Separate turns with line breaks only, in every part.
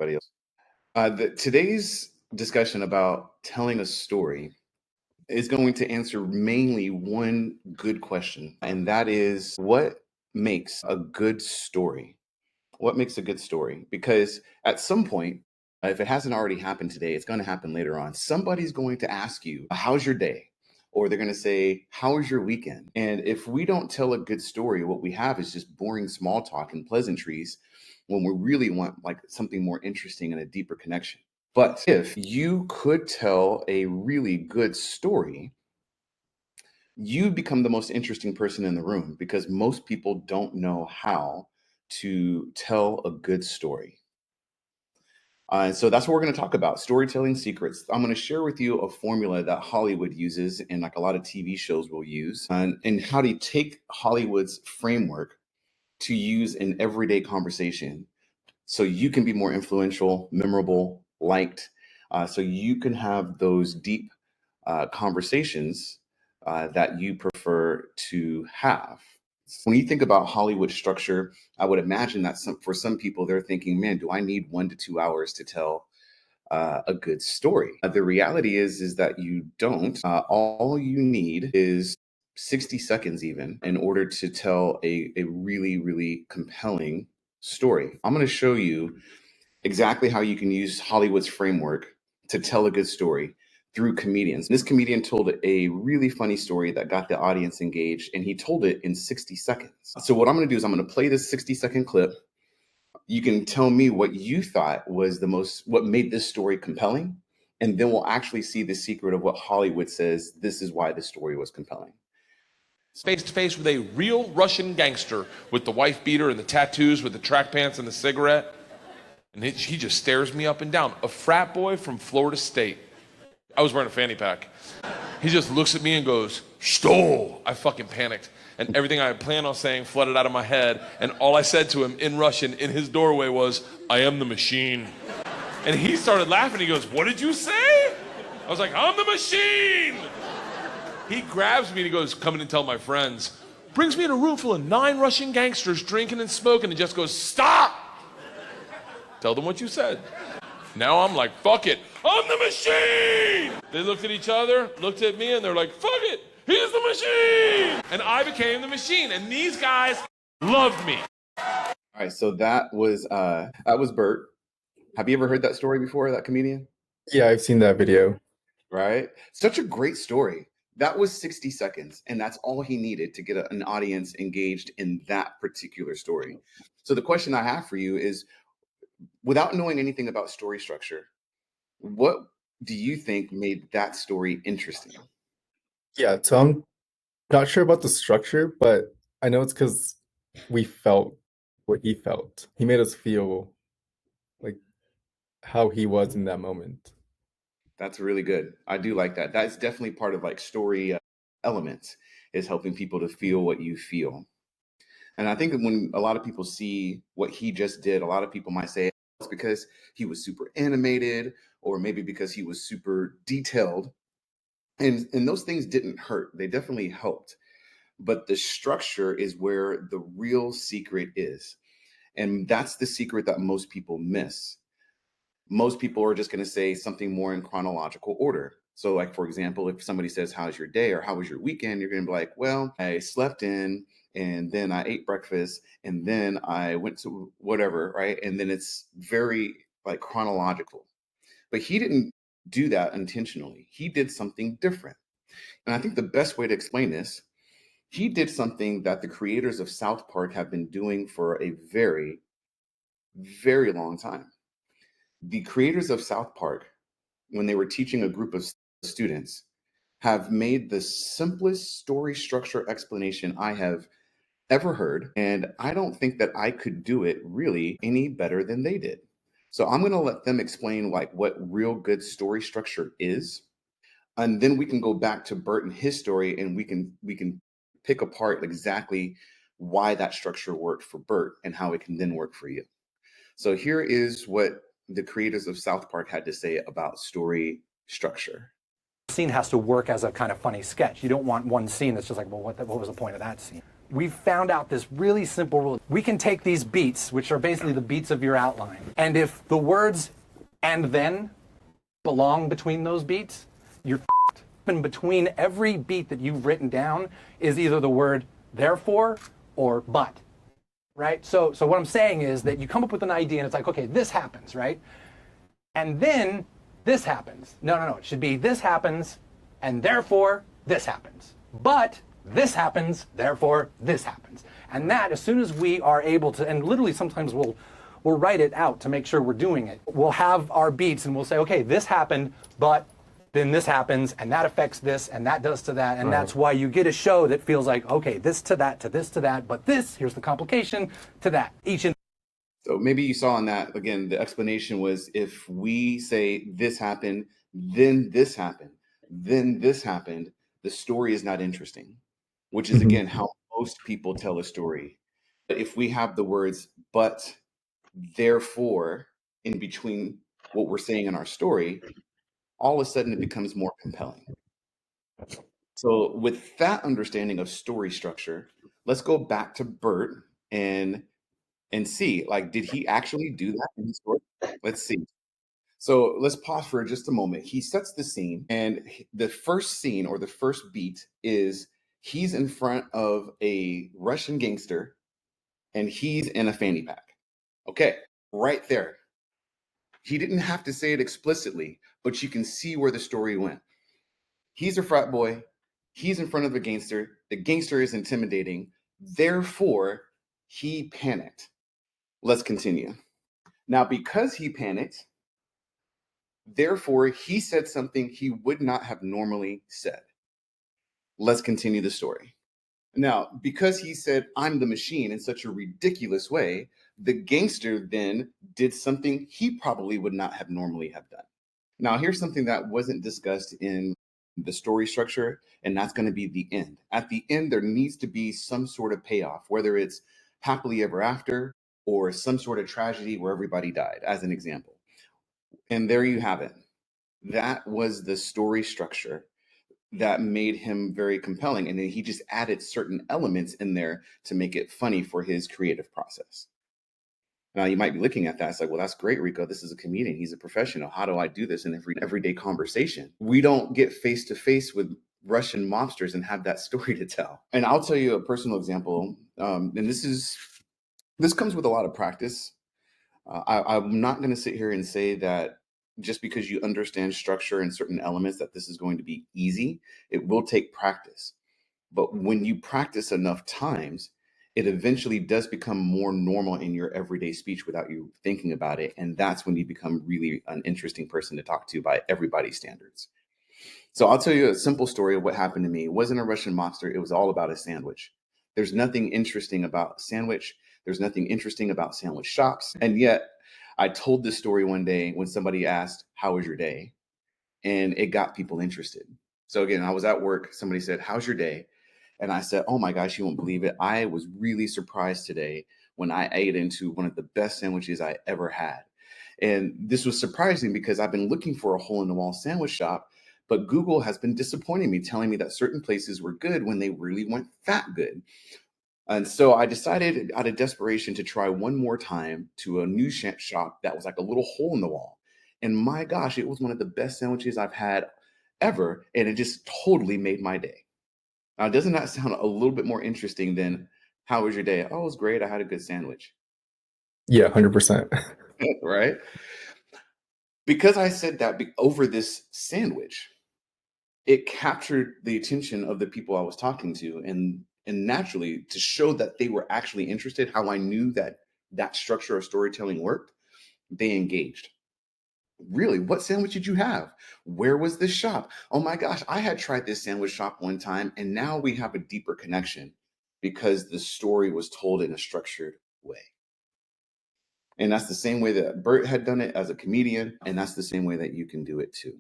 Everybody else. Today's discussion about telling a story is going to answer mainly one good question, and that is what makes a good story? What makes a good story? Because at some point, if it hasn't already happened today, it's going to happen later on. Somebody's going to ask you, how's your day? Or they're going to say, how was your weekend? And if we don't tell a good story, what we have is just boring small talk and pleasantries when we really want like something more interesting and a deeper connection. But if you could tell a really good story, you become the most interesting person in the room because most people don't know how to tell a good story. And so that's what we're going to talk about, storytelling secrets. I'm going to share with you a formula that Hollywood uses and like a lot of TV shows will use, and how to take Hollywood's framework to use in everyday conversation so you can be more influential, memorable, liked, so you can have those deep conversations that you prefer to have. When you think about Hollywood structure, I would imagine that for some people, they're thinking, man, do I need 1 to 2 hours to tell a good story? The reality is that you don't. All you need is 60 seconds even in order to tell a really, really compelling story. I'm going to show you exactly how you can use Hollywood's framework to tell a good story through comedians. This comedian told a really funny story that got the audience engaged, and he told it in 60 seconds. So what I'm going to do is I'm going to play this 60-second clip. You can tell me what you thought was what made this story compelling, and then we'll actually see the secret of what Hollywood says this is why the story was compelling.
Face to face with a real Russian gangster with the wife beater and the tattoos with the track pants and the cigarette. And he just stares me up and down. A frat boy from Florida State. I was wearing a fanny pack. He just looks at me and goes, "Stole." I fucking panicked. And everything I had planned on saying flooded out of my head. And all I said to him in Russian in his doorway was, "I am the machine." And he started laughing. He goes, "What did you say?" I was like, "I'm the machine." He grabs me and he goes, "Come in and tell my friends." Brings me in a room full of 9 Russian gangsters drinking and smoking and just goes, "Stop. Tell them what you said." Now I'm like, fuck it. I'm the machine. They looked at each other, looked at me, and they're like, fuck it. He's the machine. And I became the machine. And these guys loved me.
All right, so that was Bert. Have you ever heard that story before, that comedian?
Yeah, I've seen that video.
Right? Such a great story. That was 60 seconds, and that's all he needed to get an audience engaged in that particular story. So the question I have for you is, without knowing anything about story structure, what do you think made that story interesting?
Yeah, so I'm not sure about the structure, but I know it's because we felt what he felt. He made us feel like how he was in that moment.
That's really good. I do like that. That's definitely part of like story elements, is helping people to feel what you feel. And I think that when a lot of people see what he just did, a lot of people might say it's because he was super animated, or maybe because he was super detailed. And those things didn't hurt. They definitely helped. But the structure is where the real secret is. And that's the secret that most people miss. Most people are just going to say something more in chronological order. So, like, for example, if somebody says, how's your day or how was your weekend? You're going to be like, well, I slept in, and then I ate breakfast, and then I went to whatever, right? And then it's very like chronological. But he didn't do that intentionally. He did something different. And I think the best way to explain this, he did something that the creators of South Park have been doing for a very, very long time. The creators of South Park, when they were teaching a group of students, have made the simplest story structure explanation I have ever heard. And I don't think that I could do it really any better than they did. So I'm going to let them explain like what real good story structure is. And then we can go back to Bert and his story, and we can pick apart exactly why that structure worked for Bert and how it can then work for you. So here is what the creators of South Park had to say about story structure.
The scene has to work as a kind of funny sketch. You don't want one scene that's just like, well, what was the point of that scene? we've found out this really simple rule. We can take these beats, which are basically the beats of your outline, and if the words "and then" belong between those beats, you're f***ed. And between every beat that you've written down is either the word "therefore" or "but." Right? So what I'm saying is that you come up with an idea and it's like, okay, this happens, right? And then this happens. No. It should be this happens, and therefore this happens. But this happens, therefore this happens. And that, as soon as we are able to, and literally sometimes we'll write it out to make sure we're doing it. We'll have our beats and we'll say, okay, this happened, but then this happens, and that affects this, and that does to that, and that's why you get a show that feels like, okay, this to that, to this to that, but this, here's the complication, to that.
So maybe you saw in that, again, the explanation was if we say this happened, then this happened, then this happened, the story is not interesting, which is, again, how most people tell a story. But if we have the words, but, therefore, in between what we're saying in our story, all of a sudden it becomes more compelling. So with that understanding of story structure, let's go back to Bert and see, like, did he actually do that in his story? Let's see. So let's pause for just a moment. He sets the scene, and the first scene or the first beat is he's in front of a Russian gangster and he's in a fanny pack. Okay, right there. He didn't have to say it explicitly, but you can see where the story went. He's a frat boy. He's in front of a gangster. The gangster is intimidating. Therefore, he panicked. Let's continue. Now, because he panicked, therefore, he said something he would not have normally said. Let's continue the story. Now, because he said, "I'm the machine" in such a ridiculous way, the gangster then did something he probably would not have normally have done. Now, here's something that wasn't discussed in the story structure, and that's going to be the end. At the end, there needs to be some sort of payoff, whether it's happily ever after or some sort of tragedy where everybody died, as an example. And there you have it. That was the story structure that made him very compelling. And then he just added certain elements in there to make it funny for his creative process. Now you might be looking at that. It's like, well, that's great, Rico. This is a comedian. He's a professional. How do I do this in everyday conversation? We don't get face to face with Russian mobsters and have that story to tell. And I'll tell you a personal example. And this comes with a lot of practice. I'm not going to sit here and say that just because you understand structure and certain elements that this is going to be easy. It will take practice. But when you practice enough times, it eventually does become more normal in your everyday speech without you thinking about it. And that's when you become really an interesting person to talk to by everybody's standards. So I'll tell you a simple story of what happened to me. It wasn't a Russian mobster. It was all about a sandwich. There's nothing interesting about sandwich. There's nothing interesting about sandwich shops. And yet I told this story one day when somebody asked, "How was your day?" And it got people interested. So again, I was at work. Somebody said, "How's your day?" And I said, "Oh my gosh, you won't believe it. I was really surprised today when I ate into one of the best sandwiches I ever had." And this was surprising because I've been looking for a hole in the wall sandwich shop, but Google has been disappointing me, telling me that certain places were good when they really weren't that good. And so I decided out of desperation to try one more time to a new shop that was like a little hole in the wall. And my gosh, it was one of the best sandwiches I've had ever. And it just totally made my day. Now, doesn't that sound a little bit more interesting than "How was your day?" "Oh, it was great. I had a good sandwich."
Yeah, 100%.
Right? Because I said that over this sandwich, it captured the attention of the people I was talking to. And naturally, to show that they were actually interested, how I knew that that structure of storytelling worked, they engaged. "Really? What sandwich did you have? Where was this shop? Oh my gosh, I had tried this sandwich shop one time." And now we have a deeper connection because the story was told in a structured way. And that's the same way that Bert had done it as a comedian. And that's the same way that you can do it too.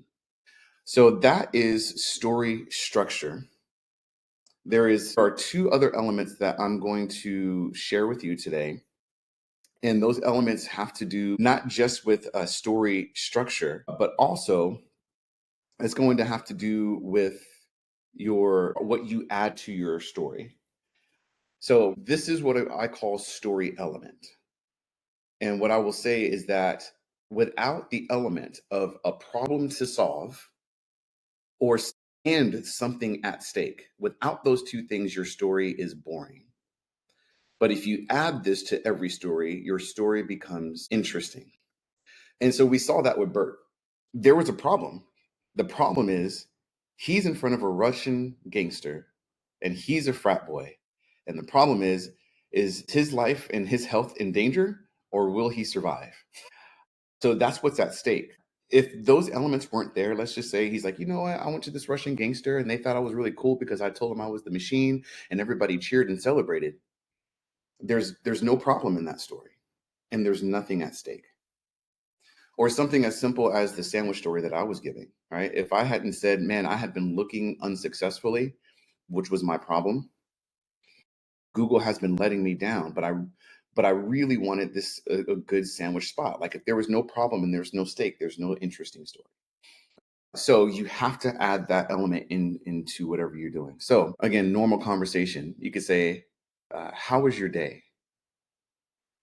So that is story structure. There are two other elements that I'm going to share with you today. And those elements have to do not just with a story structure, but also it's going to have to do with what you add to your story. So this is what I call story element. And what I will say is that without the element of a problem to solve or and something at stake, without those two things, your story is boring. But if you add this to every story, your story becomes interesting. And so we saw that with Bert. There was a problem. The problem is he's in front of a Russian gangster and he's a frat boy. And the problem is his life and his health in danger, or will he survive? So that's what's at stake. If those elements weren't there, let's just say he's like, you know what, I went to this Russian gangster and they thought I was really cool because I told them I was the machine and everybody cheered and celebrated. There's no problem in that story and there's nothing at stake. Or something as simple as the sandwich story that I was giving, right? If I hadn't said, man, I had been looking unsuccessfully, which was my problem. Google has been letting me down, but I really wanted this a good sandwich spot. Like if there was no problem and there's no stake, there's no interesting story. So you have to add that element into whatever you're doing. So again, normal conversation. You could say, "How was your day?"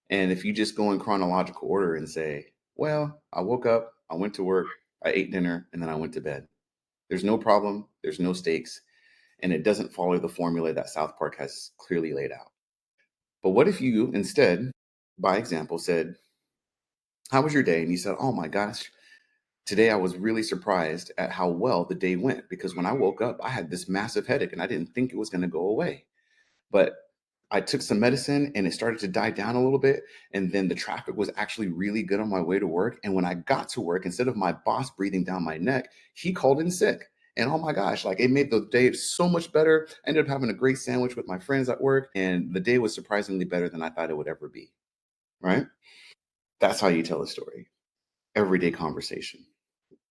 And if you just go in chronological order and say, "Well, I woke up, I went to work, I ate dinner, and then I went to bed." There's no problem. There's no stakes, and it doesn't follow the formula that South Park has clearly laid out. But what if you instead, by example, said, "How was your day?" And you said, "Oh my gosh, today I was really surprised at how well the day went because when I woke up, I had this massive headache and I didn't think it was going to go away. But I took some medicine and it started to die down a little bit. And then the traffic was actually really good on my way to work. And when I got to work, instead of my boss breathing down my neck, he called in sick. And oh my gosh, like it made the day so much better. I ended up having a great sandwich with my friends at work. And the day was surprisingly better than I thought it would ever be." Right? That's how you tell a story. Everyday conversation.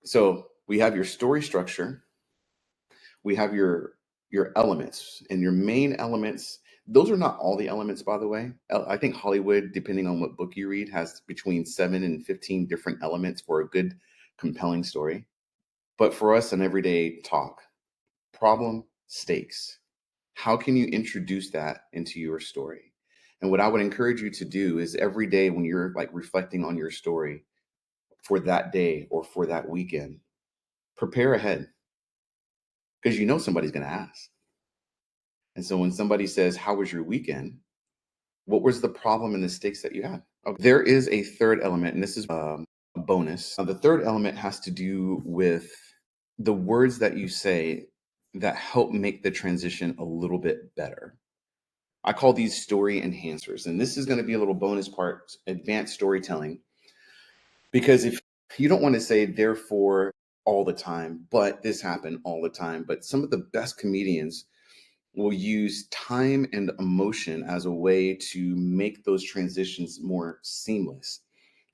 So we have your story structure, we have your elements, and your main elements. Those are not all the elements, by the way. I think Hollywood, depending on what book you read, has between 7 and 15 different elements for a good, compelling story. But for us, an everyday talk, problem, stakes. How can you introduce that into your story? And what I would encourage you to do is every day when you're like reflecting on your story for that day or for that weekend, prepare ahead because you know somebody's going to ask. And so when somebody says, "How was your weekend?" What was the problem and the stakes that you had? Okay. There is a third element, and this is a bonus. The third element has to do with the words that you say that help make the transition a little bit better. I call these story enhancers. And this is going to be a little bonus part, advanced storytelling. Because if you don't want to say therefore all the time, but this happened all the time, but some of the best comedians will use time and emotion as a way to make those transitions more seamless.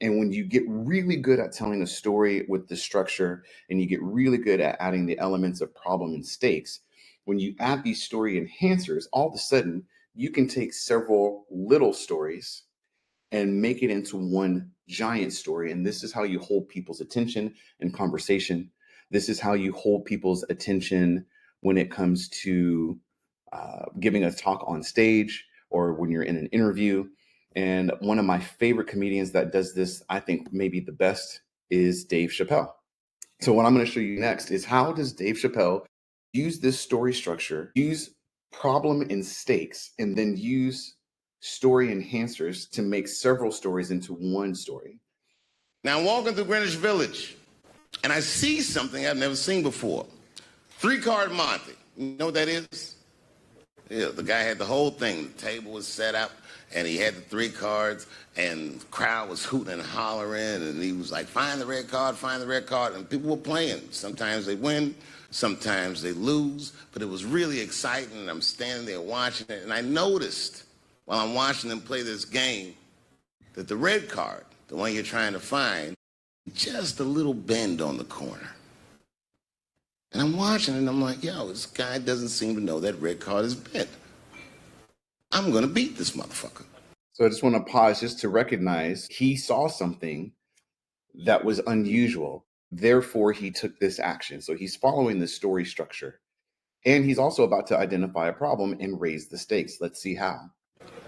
And when you get really good at telling a story with the structure and you get really good at adding the elements of problem and stakes, when you add these story enhancers, all of a sudden you can take several little stories and make it into one giant story. And this is how you hold people's attention in conversation. This is how you hold people's attention when it comes to giving a talk on stage or when you're in an interview. And one of my favorite comedians that does this, I think maybe the best, is Dave Chappelle. So what I'm going to show you next is how does Dave Chappelle use this story structure, use problem and stakes, and then use story enhancers to make several stories into one story.
Now I'm walking through Greenwich Village, and I see something I've never seen before. 3-card Monte. You know what that is? Yeah, the guy had the whole thing. The table was set up, and he had the 3 cards, and the crowd was hooting and hollering, and he was like, "Find the red card, find the red card." And people were playing. Sometimes they win, sometimes they lose, but it was really exciting, and I'm standing there watching it, and I noticed while I'm watching them play this game that the red card, the one you're trying to find, just a little bend on the corner. And I'm watching it, and I'm like, yo, this guy doesn't seem to know that red card is bent. I'm going to beat this motherfucker.
So I just want to pause just to recognize he saw something that was unusual. Therefore, he took this action. So he's following the story structure. And he's also about to identify a problem and raise the stakes. Let's see how.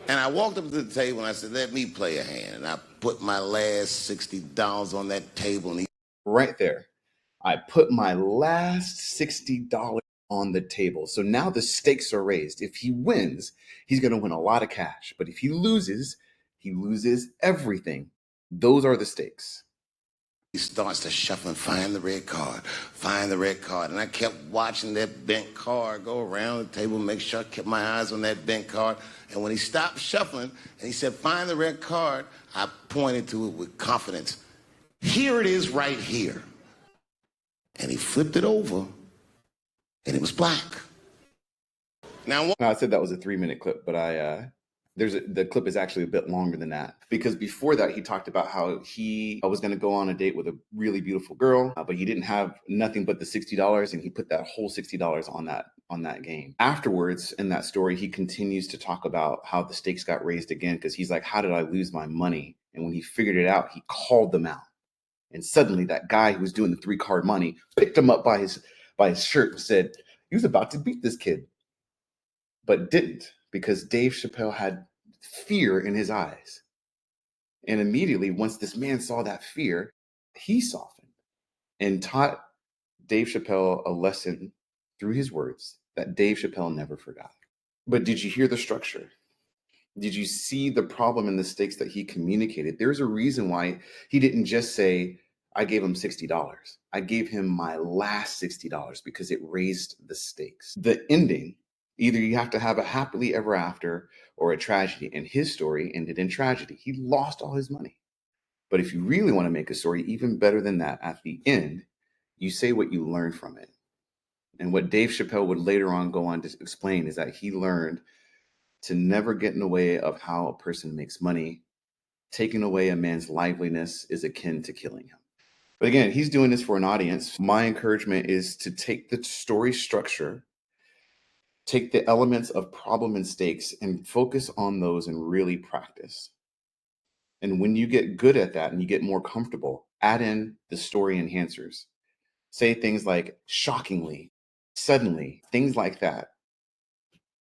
And I walked up to the table and I said, let me play a hand. And I put my last $60 on that table. And
Right there. I put my last $60 on the table. So now the stakes are raised. If he wins, he's going to win a lot of cash. But if he loses everything. Those are the stakes.
he starts to shuffle and find the red card, find the red card. And I kept watching that bent card go around the table, make sure I kept my eyes on that bent card. And when he stopped shuffling and he said, find the red card, I pointed to it with confidence. Here it is right here. And he flipped it over and it was black.
Now I said that was a 3-minute clip, but the clip is actually a bit longer than that, because before that he talked about how he was going to go on a date with a really beautiful girl, but he didn't have nothing but the $60, and he put that whole $60 on that game. Afterwards in that story, he continues to talk about how the stakes got raised again, because he's like, how did I lose my money? And when he figured it out, he called them out. And suddenly that guy who was doing the 3-card money picked him up by his shirt and said he was about to beat this kid, but didn't, because Dave Chappelle had fear in his eyes. And immediately, once this man saw that fear, he softened and taught Dave Chappelle a lesson through his words that Dave Chappelle never forgot. But did you hear the structure? Did you see the problem and the stakes that he communicated? There's a reason why he didn't just say, I gave him $60. I gave him my last $60 because it raised the stakes. The ending, either you have to have a happily ever after or a tragedy. And his story ended in tragedy. He lost all his money. But if you really want to make a story even better than that, at the end, you say what you learned from it. And what Dave Chappelle would later on go on to explain is that he learned to never get in the way of how a person makes money. Taking away a man's liveliness is akin to killing him. But again, he's doing this for an audience. My encouragement is to take the story structure, take the elements of problem and stakes, and focus on those and really practice. And when you get good at that and you get more comfortable, add in the story enhancers. Say things like shockingly, suddenly, things like that.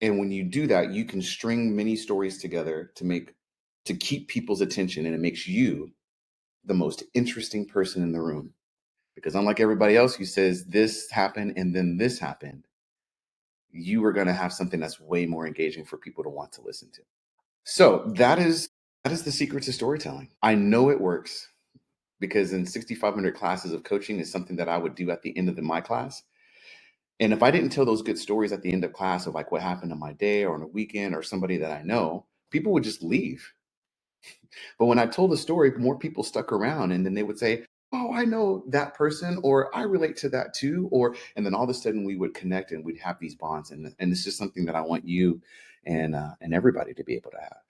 And when you do that, you can string many stories together to keep people's attention, and it makes you the most interesting person in the room. Because unlike everybody else who says this happened and then this happened, you are going to have something that's way more engaging for people to want to listen to. So that is the secret to storytelling. I know it works because in 6,500 classes of coaching is something that I would do at the end of my class. And if I didn't tell those good stories at the end of class of like what happened on my day or on a weekend or somebody that I know, people would just leave. But when I told the story, more people stuck around, and then they would say, oh, I know that person, or I relate to that too. And then all of a sudden we would connect and we'd have these bonds. And it's just something that I want you and everybody to be able to have.